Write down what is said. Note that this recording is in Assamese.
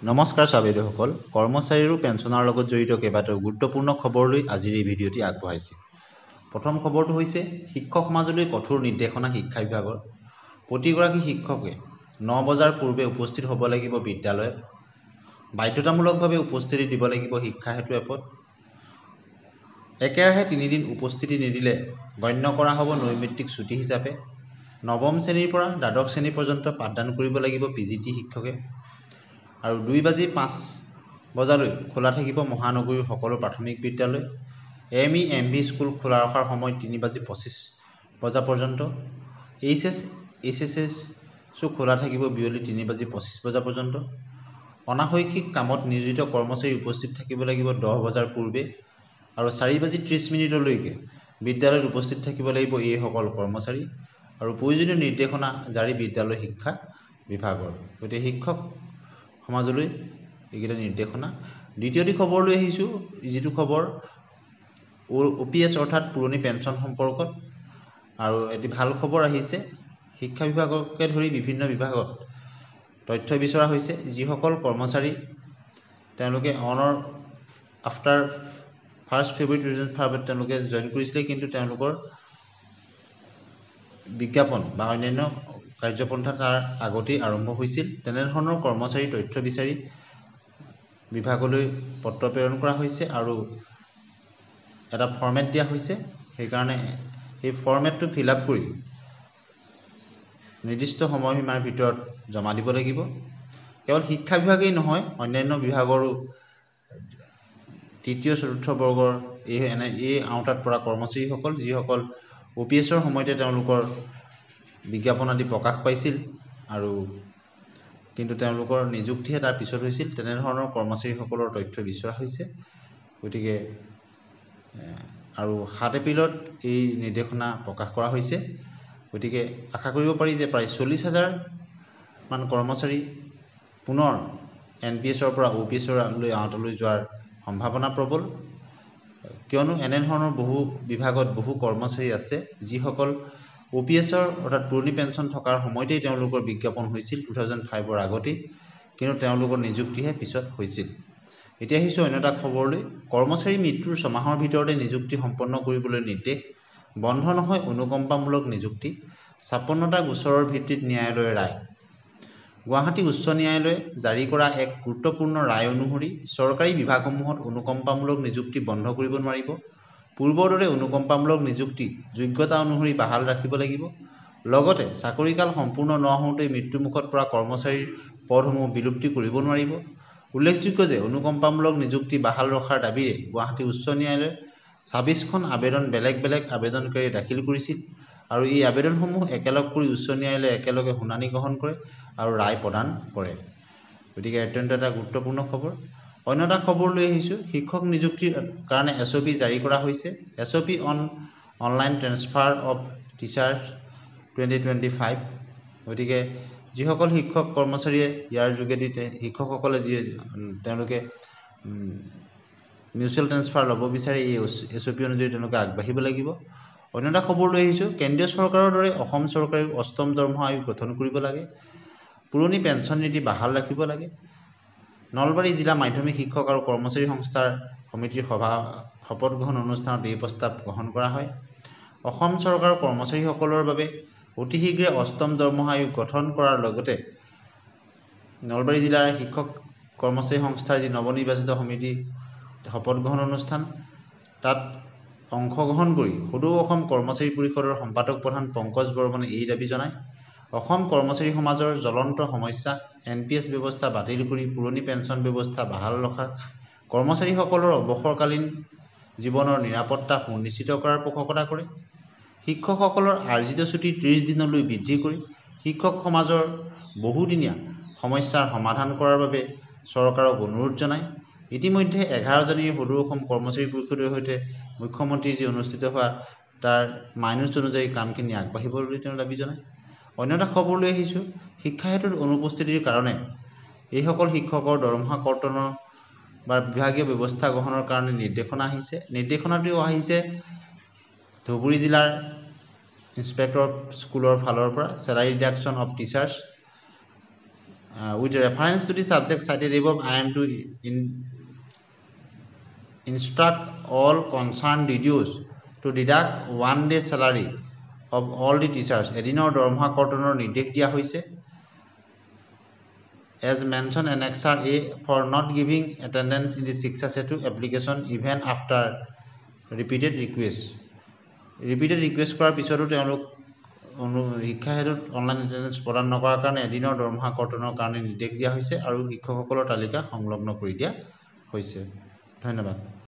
নমস্কাৰ চাবেদসকল কৰ্মচাৰী আৰু পেঞ্চনৰ লগত জড়িত কেইবাটাও গুৰুত্বপূৰ্ণ খবৰলৈ আজিৰ এই ভিডিঅ'টি আগবঢ়াইছে। প্ৰথম খবৰটো হৈছে শিক্ষক সমাজলৈ কঠোৰ নিৰ্দেশনা শিক্ষা বিভাগৰ। প্ৰতিগৰাকী শিক্ষকে 9 বজাৰ পূৰ্বে উপস্থিত হ'ব লাগিব বিদ্যালয়ত। বাধ্যতামূলকভাৱে উপস্থিতি দিব লাগিব শিক্ষা হেতু এপত। একেৰাহে 3 দিন উপস্থিতি নিদিলে গণ্য কৰা হ'ব নৈমিত্তিক ছুটি হিচাপে। নৱম শ্ৰেণীৰ পৰা দ্বাদশ শ্ৰেণী পৰ্যন্ত পাঠদান কৰিব লাগিব পিজিটি শিক্ষকে। আৰু 2:05 বজালৈ খোলা থাকিব মহানগৰীৰ সকলো প্ৰাথমিক বিদ্যালয়। এমই এমভি স্কুল খোলা ৰখাৰ সময় 3:25 বজা পৰ্যন্ত। এইচএছএছো খোলা থাকিব বিয়লি 3:25 বজা পৰ্যন্ত। অনাশৈক্ষিক কামত নিয়োজিত কৰ্মচাৰী উপস্থিত থাকিব লাগিব 10 বজাৰ পূৰ্বে আৰু 4:30 বিদ্যালয়ত উপস্থিত থাকিব লাগিব এইসকল কৰ্মচাৰী। আৰু প্ৰয়োজনীয় নিৰ্দেশনা জাৰি বিদ্যালয় শিক্ষা বিভাগৰ। গতিকে শিক্ষক সমাজলৈ এইকেইটা নিৰ্দেশনা। দ্বিতীয়টি খবৰলৈ আহিছোঁ, যিটো খবৰ OPS অৰ্থাৎ পুৰণি পেঞ্চন সম্পৰ্কত। আৰু এটি ভাল খবৰ আহিছে, শিক্ষা বিভাগকে ধৰি বিভিন্ন বিভাগত তথ্য বিচৰা হৈছে। যিসকল কৰ্মচাৰী তেওঁলোকে আফটাৰ 1 ফেব্ৰুৱাৰী 2005 তেওঁলোকে জইন কৰিছিলে, কিন্তু তেওঁলোকৰ বিজ্ঞাপন বা অন্যান্য কাৰ্যপন্থা তাৰ আগতেই আৰম্ভ হৈছিল। তেনেধৰণৰ কৰ্মচাৰী তথ্য বিচাৰি বিভাগলৈ পত্ৰ প্ৰেৰণ কৰা হৈছে আৰু এটা ফৰ্মেট দিয়া হৈছে। সেইকাৰণে এই ফৰ্মেটটো ফিল আপ কৰি নিৰ্দিষ্ট সময়সীমাৰ ভিতৰত জমা দিব লাগিব। কেৱল শিক্ষা বিভাগেই নহয়, অন্যান্য বিভাগৰো তৃতীয় চতুৰ্থ বৰ্গৰ এই আওতাত পৰা কৰ্মচাৰীসকল, যিসকল OPSৰ সময়তে তেওঁলোকৰ বিজ্ঞাপন আদি প্ৰকাশ পাইছিল আৰু কিন্তু তেওঁলোকৰ নিযুক্তিহে তাৰ পিছত হৈছিল, তেনেধৰণৰ কৰ্মচাৰীসকলৰ তথ্য বিচৰা হৈছে। গতিকে আৰু 7 এপ্ৰিলত এই নিৰ্দেশনা প্ৰকাশ কৰা হৈছে। গতিকে আশা কৰিব পাৰি যে প্ৰায় 40,000 মান কৰ্মচাৰী পুনৰ NPSৰ পৰা OPSৰ আওতালৈ যোৱাৰ সম্ভাৱনা প্ৰবল, কিয়নো এনেধৰণৰ বহু বিভাগত বহু কৰ্মচাৰী আছে যিসকল OPSৰ অৰ্থাৎ পুৰণি পেঞ্চন থকাৰ সময়তেই তেওঁলোকৰ বিজ্ঞাপন হৈছিল 2005ৰ আগতেই, কিন্তু তেওঁলোকৰ নিযুক্তিহে পিছত হৈছিল। এতিয়া আহিছোঁ অন্য এটা খবৰলৈ। কৰ্মচাৰী মৃত্যুৰ 6 মাহৰ ভিতৰতে নিযুক্তি সম্পন্ন কৰিবলৈ নিৰ্দেশ। বন্ধ নহয় অনুকম্পামূলক নিযুক্তি। 56টা গোচৰৰ ভিত্তিত ন্যায়ালয়ৰ ৰায়। গুৱাহাটী উচ্চ ন্যায়ালয়ে জাৰি কৰা এক গুৰুত্বপূৰ্ণ ৰায় অনুসৰি চৰকাৰী বিভাগসমূহত অনুকম্পামূলক নিযুক্তি বন্ধ কৰিব নোৱাৰিব। পূৰ্বৰ দৰে অনুকম্পামূলক নিযুক্তি যোগ্যতা অনুসৰি বাহাল ৰাখিব লাগিব। লগতে চাকৰিকাল সম্পূৰ্ণ নহওঁতেই মৃত্যুমুখত পৰা কৰ্মচাৰীৰ পদসমূহ বিলুপ্তি কৰিব নোৱাৰিব। উল্লেখযোগ্য যে অনুকম্পামূলক নিযুক্তি বাহাল ৰখাৰ দাবীৰে গুৱাহাটী উচ্চ ন্যায়ালয়ে 26খন আবেদন বেলেগ বেলেগ আবেদনকাৰীয়ে দাখিল কৰিছিল আৰু এই আবেদনসমূহ একেলগ কৰি উচ্চ ন্যায়ালয়ে একেলগে শুনানি গ্ৰহণ কৰে আৰু ৰায় প্ৰদান কৰে। গতিকে অত্যন্ত এটা গুৰুত্বপূৰ্ণ খবৰ। অন্য এটা খবৰ লৈ আহিছোঁ, শিক্ষক নিযুক্তিৰ কাৰণে SOP জাৰি কৰা হৈছে। SOP online transfer of teachers 2025। গতিকে যিসকল শিক্ষক কৰ্মচাৰীয়ে ইয়াৰ যোগেদি শিক্ষকসকলে তেওঁলোকে মিউচুৱেল ট্ৰেন্সফাৰ ল'ব বিচাৰে, এই SOP অনুযায়ী তেওঁলোকে আগবাঢ়িব লাগিব। অন্য এটা খবৰ লৈ আহিছোঁ, কেন্দ্ৰীয় চৰকাৰৰ দৰে অসম চৰকাৰেও 8ম দৰমহা আয়োগ গঠন কৰিব লাগে। পুৰণি পেঞ্চন নীতি বাহাল ৰাখিব লাগে। নলবাৰী জিলা মাধ্যমিক শিক্ষক আৰু কৰ্মচাৰী সংস্থাৰ সমিতিৰ শপত গ্ৰহণ অনুষ্ঠানত এই প্ৰস্তাৱ গ্ৰহণ কৰা হয়। অসম চৰকাৰৰ কৰ্মচাৰীসকলৰ বাবে অতি শীঘ্ৰে 8ম দৰমহা আয়োগ গঠন কৰাৰ লগতে নলবাৰী জিলাৰ শিক্ষক কৰ্মচাৰী সংস্থাৰ যি নৱনিৰ্বাচিত সমিতি শপত গ্ৰহণ অনুষ্ঠান, তাত অংশগ্ৰহণ কৰি সদৌ অসম কৰ্মচাৰী পৰিষদৰ সম্পাদক প্ৰধান পংকজ বৰ্মনে এই দাবী জনায়। অসম কৰ্মচাৰী সমাজৰ জ্বলন্ত সমস্যা NPS ব্যৱস্থা বাতিল কৰি পুৰণি পেঞ্চন ব্যৱস্থা বাহাল ৰখা, কৰ্মচাৰীসকলৰ অৱসৰকালীন জীৱনৰ নিৰাপত্তা সুনিশ্চিত কৰাৰ পোষকতা কৰে। শিক্ষকসকলৰ আৰ্জিত ছুটি 30 দিনলৈ বৃদ্ধি কৰি শিক্ষক সমাজৰ বহুদিনীয়া সমস্যাৰ সমাধান কৰাৰ বাবে চৰকাৰক অনুৰোধ জনায়। ইতিমধ্যে 11 জানুৱাৰী সদৌ অসম কৰ্মচাৰী পৰিষদৰ সৈতে মুখ্যমন্ত্ৰীৰ যি অনুষ্ঠিত হোৱা তাৰ মাইনুচ অনুযায়ী কামখিনি আগবাঢ়িবলৈ তেওঁ দাবী জনায়। অন্য এটা খবৰ লৈ আহিছোঁ, শিক্ষা হেতুত অনুপস্থিতিৰ কাৰণে এইসকল শিক্ষকৰ দৰমহা কৰ্তনৰ বা বিভাগীয় ব্যৱস্থা গ্ৰহণৰ কাৰণে নিৰ্দেশনা আহিছে। নিৰ্দেশনাটো আহিছে ধুবুৰী জিলাৰ ইন্সপেক্টৰ স্কুলৰ ফালৰ পৰা, salary reduction of teachers with reference to the subject cited above, I am to instruct all concerned DDOs to deduct 1 day salary of all the teachers. এদিনৰ দৰমহা কৰ্তনৰ নিৰ্দেশ দিয়া হৈছে। As mentioned annexure A for not giving attendance in the Shiksha Setu application even after repeated request কৰাৰ পিছতো তেওঁলোক শিক্ষা হেতুত অনলাইন এটেণ্ডেন্স প্ৰদান নকৰাৰ কাৰণে এদিনৰ দৰমহা কৰ্তনৰ কাৰণে নিৰ্দেশ দিয়া হৈছে আৰু শিক্ষকসকলৰ তালিকা সংলগ্ন কৰি দিয়া হৈছে। ধন্যবাদ।